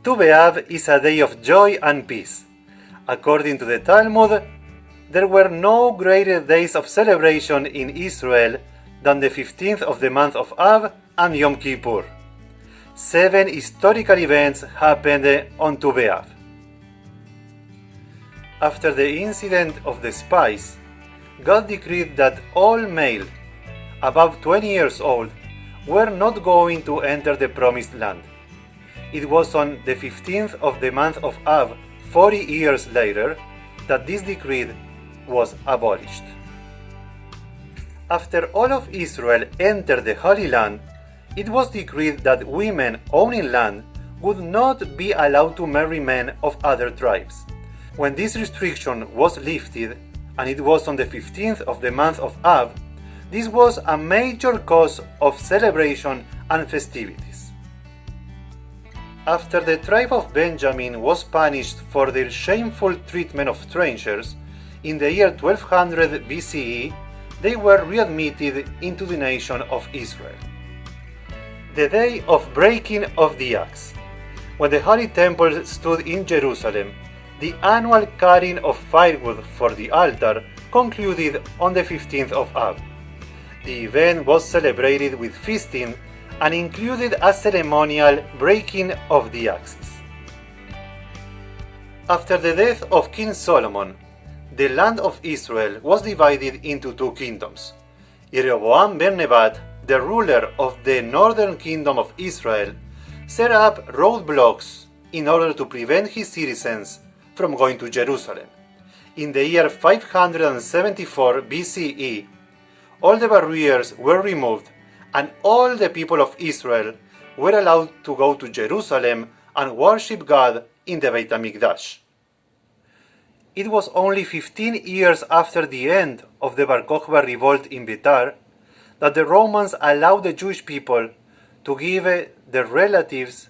Tu B'Av is a day of joy and peace. According to the Talmud, there were no greater days of celebration in Israel than the 15th of the month of Av and Yom Kippur. 7 historical events happened on Tu B'Av. After the incident of the spies, God decreed that all male above 20 years old were not going to enter the promised land. It was on the 15th of the month of Av, 40 years later, that this decree was abolished. After all of Israel entered the Holy Land, it was decreed that women owning land would not be allowed to marry men of other tribes. When this restriction was lifted, and it was on the 15th of the month of Av, this was a major cause of celebration and festivities. After the tribe of Benjamin was punished for their shameful treatment of strangers, in the year 1200 BCE, they were readmitted into the nation of Israel. The day of breaking of the axe. When the Holy Temple stood in Jerusalem, the annual cutting of firewood for the altar concluded on the 15th of Av. The event was celebrated with feasting and included a ceremonial breaking of the axes. After the death of King Solomon, the land of Israel was divided into two kingdoms. Jeroboam ben Nebat, the ruler of the northern kingdom of Israel, set up roadblocks in order to prevent his citizens from going to Jerusalem. In the year 574 BCE, all the barriers were removed and all the people of Israel were allowed to go to Jerusalem and worship God in the Beit HaMikdash. It was only 15 years after the end of the Bar Kokhba revolt in Betar that the Romans allowed the Jewish people to give their relatives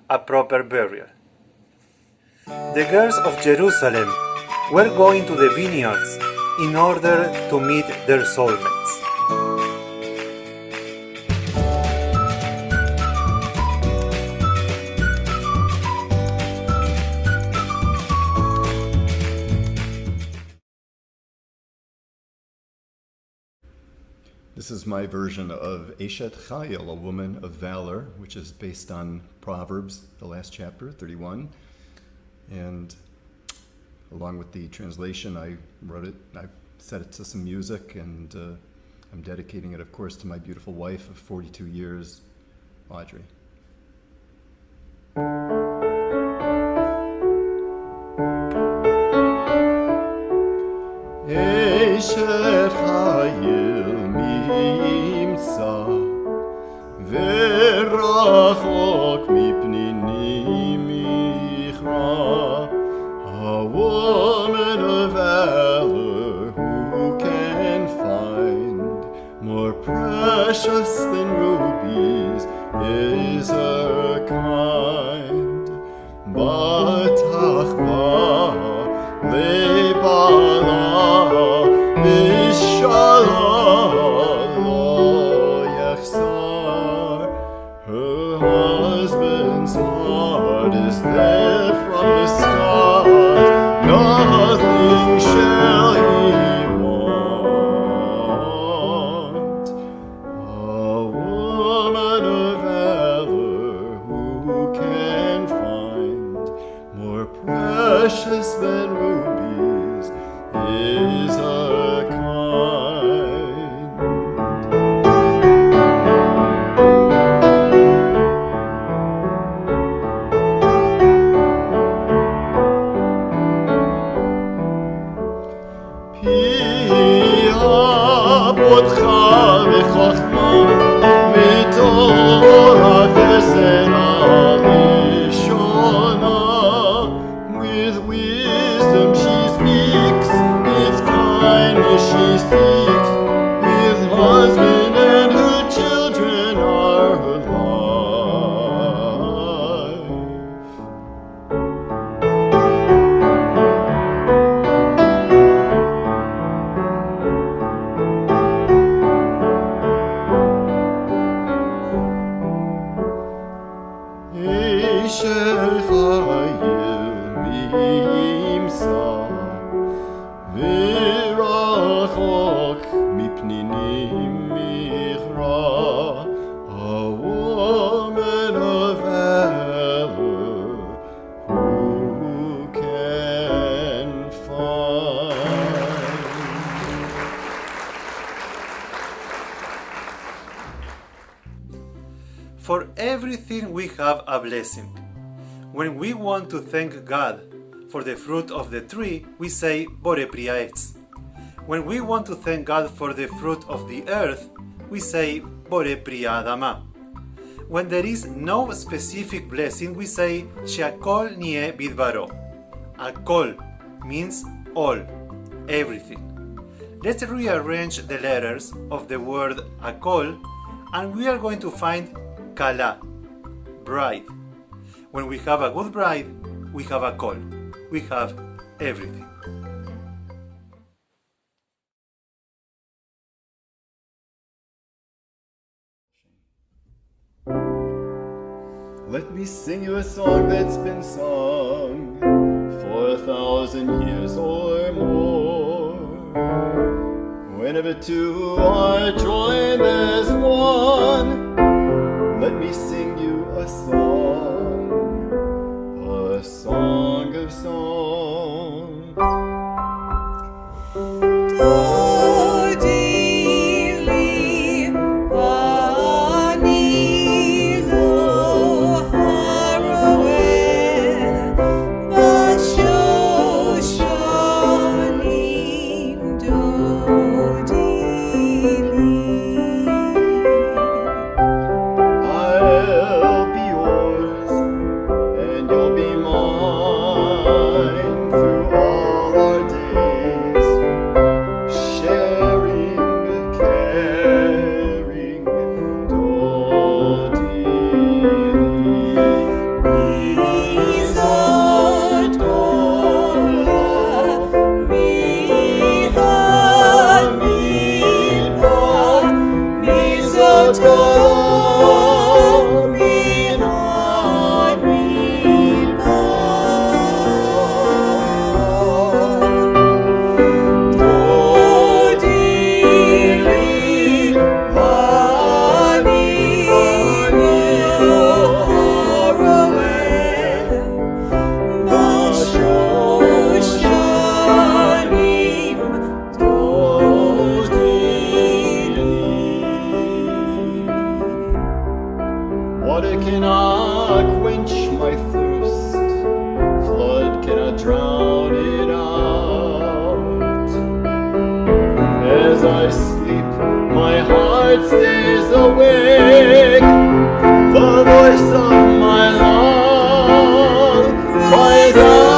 a proper burial. The girls of Jerusalem were going to the vineyards in order to meet their soulmates. This is my version of Eshet Chayil, a woman of valor, which is based on Proverbs, the last chapter, 31. And along with the translation, I wrote it, I set it to some music, and I'm dedicating it, of course, to my beautiful wife of 42 years, Audrey. Eshet Chayil Mimsa Verachok Mipnini Michra, a woman of valor who can find more precious than rubies is her kind. Batach ba lebala her husband's heart is there from the start, nothing shall he want. A woman of valor who can find more precious than rubies is her kind. With wisdom she speaks, it's kindness she seeks. With husband and her children are her life. שחיל מימסה ורחוק מפנינים מכרע a woman of valor who can find. For everything we have a blessing. When we want to thank God for the fruit of the tree, we say Bore Pria Etz. When we want to thank God for the fruit of the earth, we say Bore Pria Adama. When there is no specific blessing, we say Sheakol Nie Bidbaro. Akol means all, everything. Let's rearrange the letters of the word Akol, and we are going to find Kala, bride. When we have a good bride, we have a call. We have everything. Let me sing you a song that's been sung for 1,000 years or more. Whenever two are joined as one, let me sing you a song of song. I'll be yours and you'll be mine through all our days, sharing, caring, Water cannot quench my thirst, flood cannot drown it out. As I sleep, my heart stays awake. The voice of my love cries out.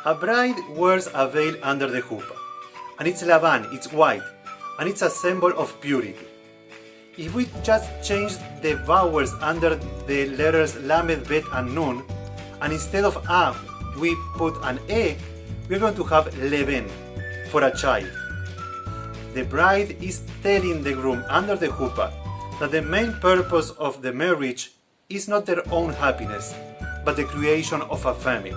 A bride wears a veil under the chuppah, and it's Lavan, it's white, and it's a symbol of purity. If we just change the vowels under the letters Lamed, Bet, and Nun, and instead of A we put an E, we're going to have Leven, for a child. The bride is telling the groom under the chuppah that the main purpose of the marriage is not their own happiness, but the creation of a family.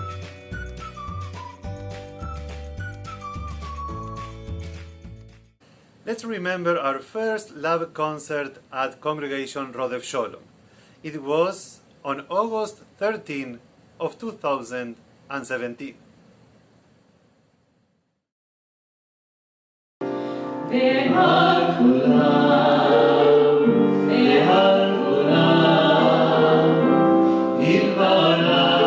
Let's remember our first love concert at Congregation Rodef Sholom. It was on August 13 of 2017. Ilvana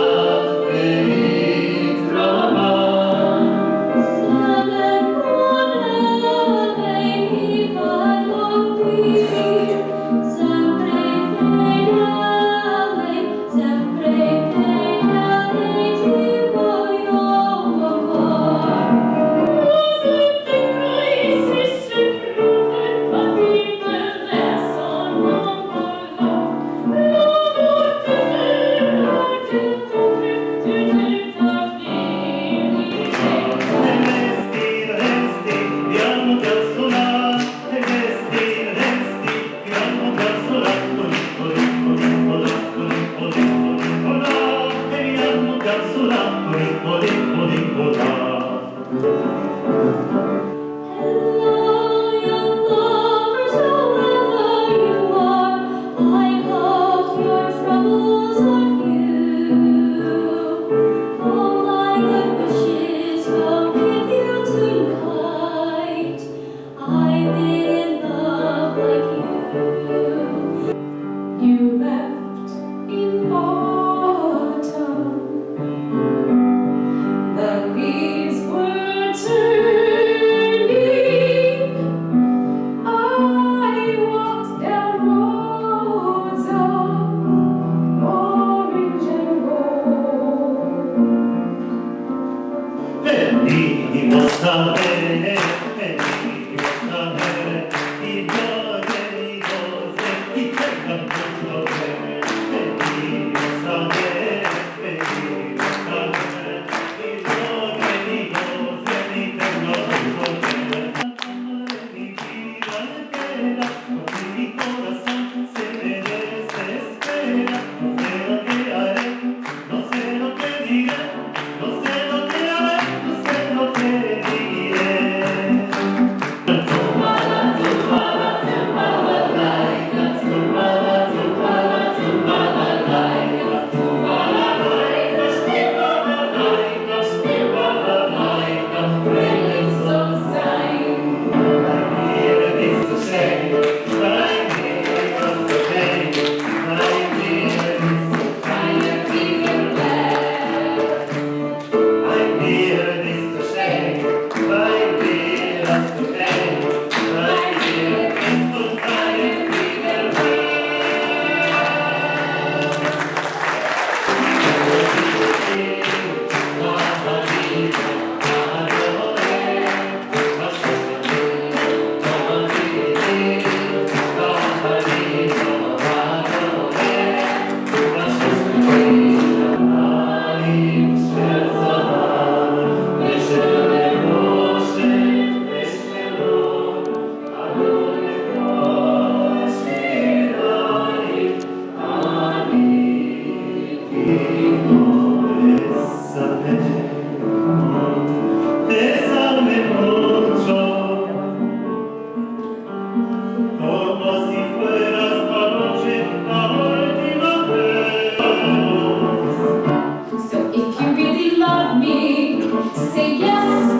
So if you really love me, say yes.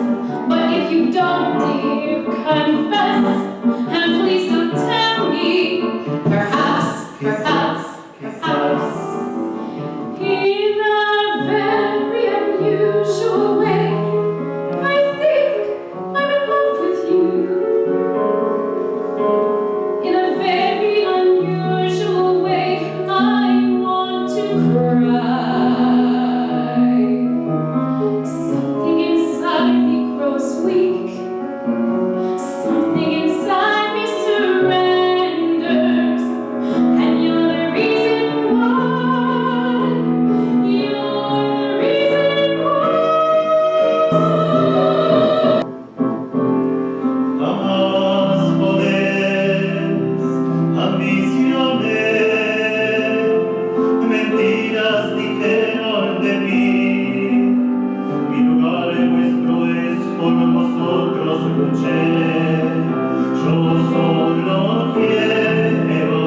But if you don't, dear, confess. And please don't tell me. Perhaps, perhaps, perhaps. In a very unusual way, I think I'm in love with you. In a very unusual way, I want to cry. Something inside me grows weak. Something inside me surrenders. And you're the reason why. You're the reason why. Jamás podés ambiciones, mentiras dijeron de mí. Mi lugar vuestro es por vosotros luché. Yo solo quiero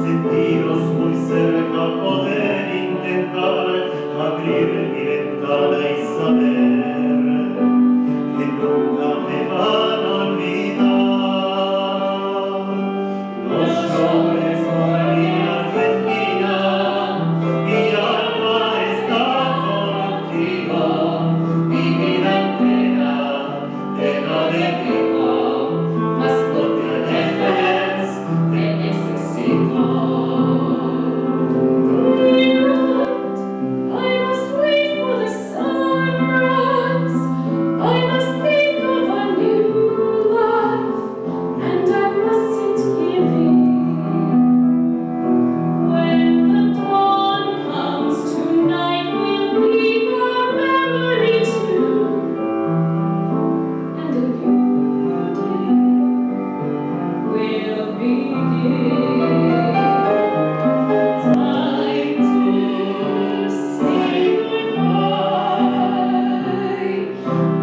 sentiros muy cerca, poder intentar abrir mi ventana y saber que nunca me van a olvidar. No llores por mi Argentina, mi alma está contigo, mi vida entera te la dedico, mas no te alejes, te necesito. I must wait for the sunrise. I must think of a new life, and I mustn't give in. When the dawn comes tonight, we'll leave our memory too, and a new day will begin. Time to say goodbye.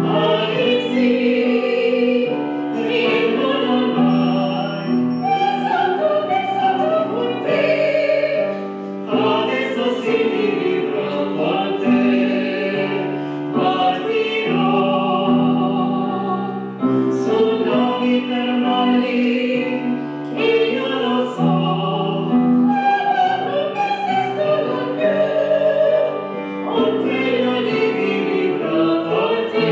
I see in the night. Pensato por ti. Adesso si libro con te, partirò. Sono mi fermali, che io lo so. Non esistono più. Oltre ogni libro con te,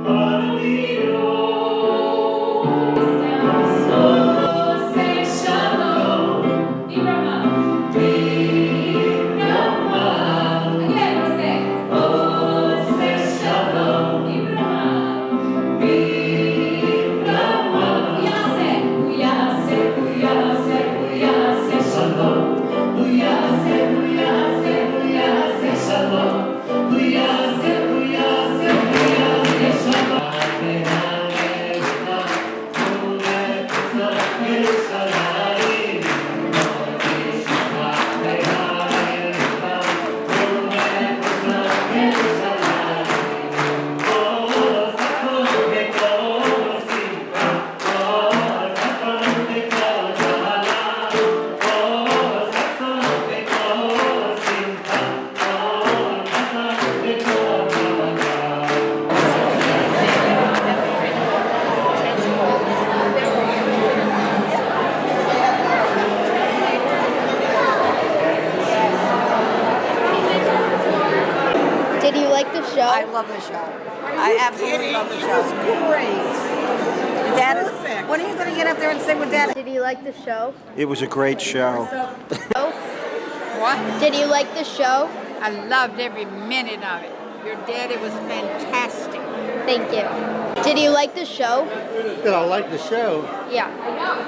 partirò. So say shalom, Ibrahim. Again, we say, oh, say shalom, Ibrahim. Say shalom. Say shalom. Say shalom. Did you like the show? I love the show. I absolutely love the show. Great. Dad, Perfect. when are you going to get up there and sing with Dad? Did you like the show? It was a great show. What? Did you like the show? I loved every minute of it. Your daddy was fantastic. Thank you. Did you like the show? Did I like the show? Yeah.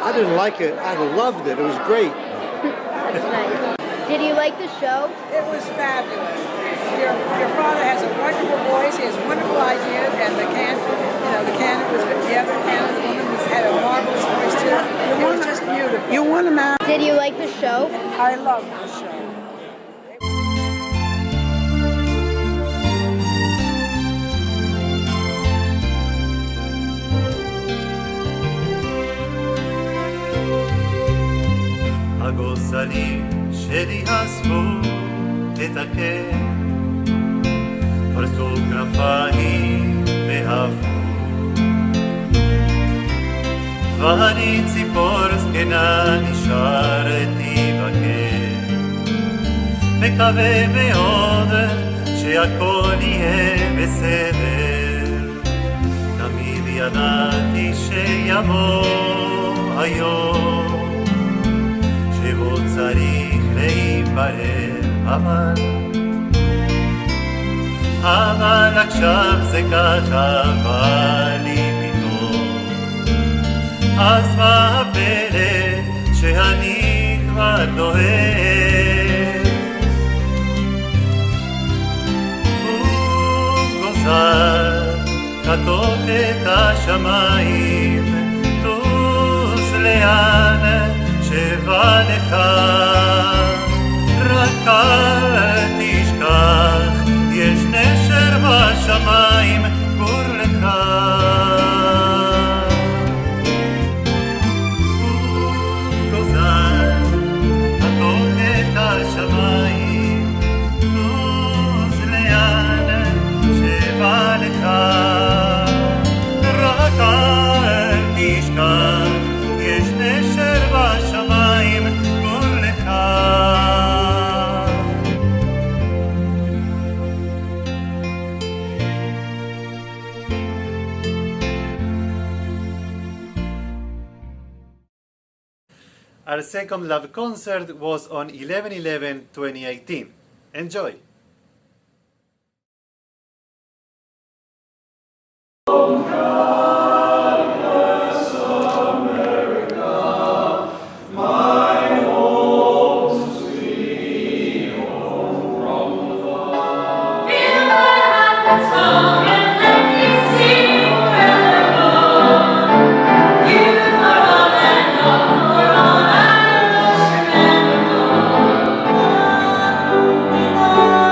I didn't like it. I loved it. It was great. That's nice. Did you like the show? It was fabulous. Your father has a wonderful voice. He has wonderful ideas, and the other canon woman had a marvelous voice too. It was just beautiful. You won him out. Did you like the show? I love the show. אספו את הכאב, פרסו כנפיים והפכו. ואני ציפור זקנה נשארתי בכאב, מקווה מאוד שהכל יהיה בסדר. תמיד ידעתי שיבוא היום שבו צריך להיפרד, אבל עכשיו זה ככה בא לי פתאום. אז מה הפלא שאני כבר דואג, וגוזר כתוב את השמיים, טוס לאן שבא לך, רק אל תשכח, יש נשר בשמיים, גור לך. גוזר כתוב את השמיים, טוס לאן שבא לך, רק אל תשכח, יש נשר בשמיים, גור לך. Our second live concert was on 11/11/2018. Enjoy! Thank you.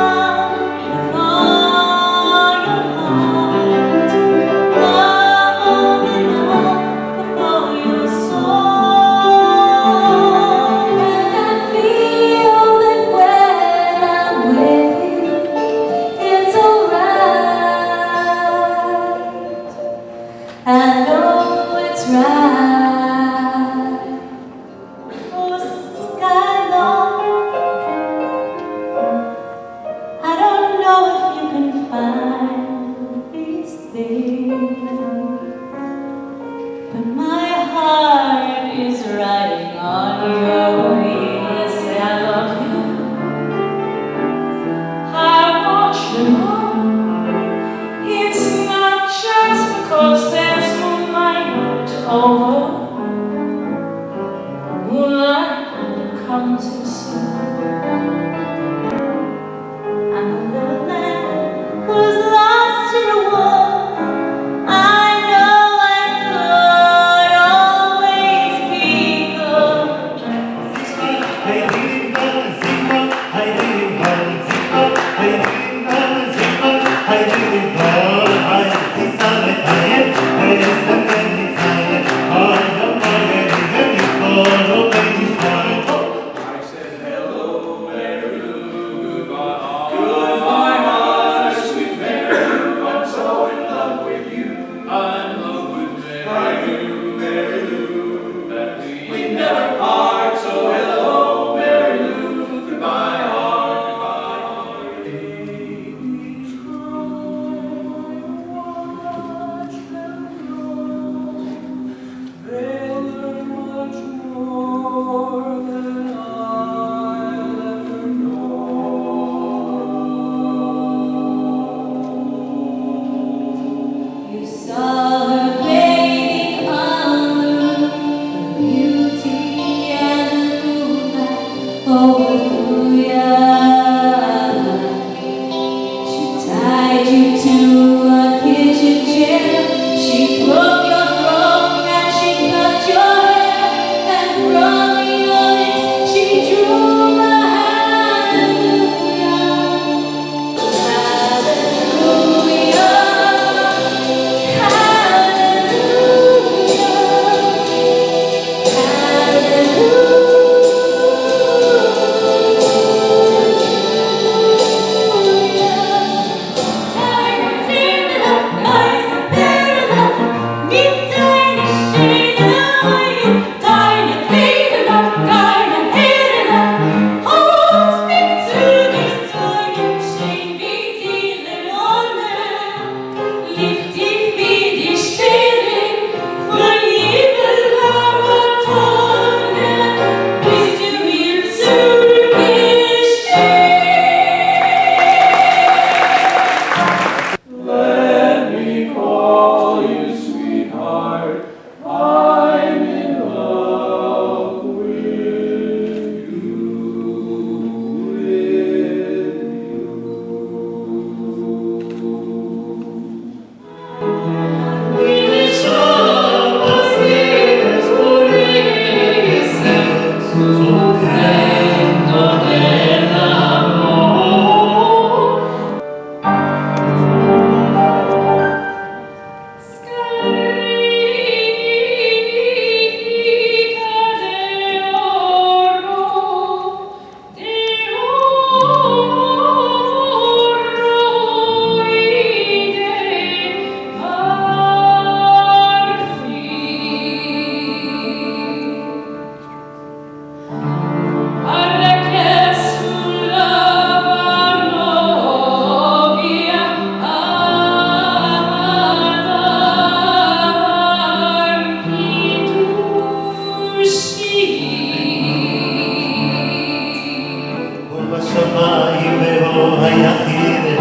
היחיד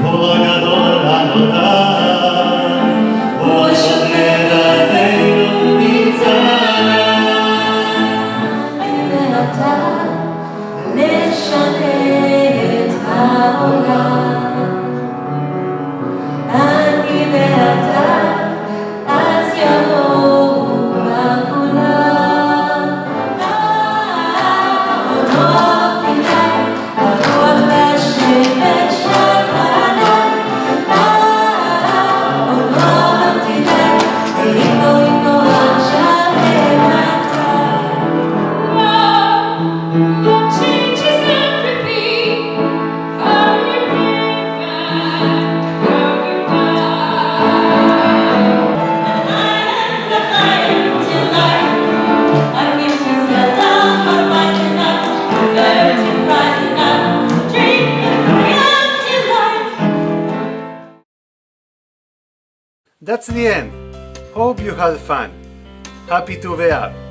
הוא הגדול הנורא הוא שומר עלינו מצרה ואתה נשנה את העולם אני ואתה אז יבואו כולם עוד תדאג הרוח והשמש למעלה עוד תדאג אינו עכשיו למטה Love changes everything. How you live and how you die. And I am till life. I wish you settle for wise enough, virgin price enough, drink and freedom till life. That's the end. Hope you had fun. Happy to be up.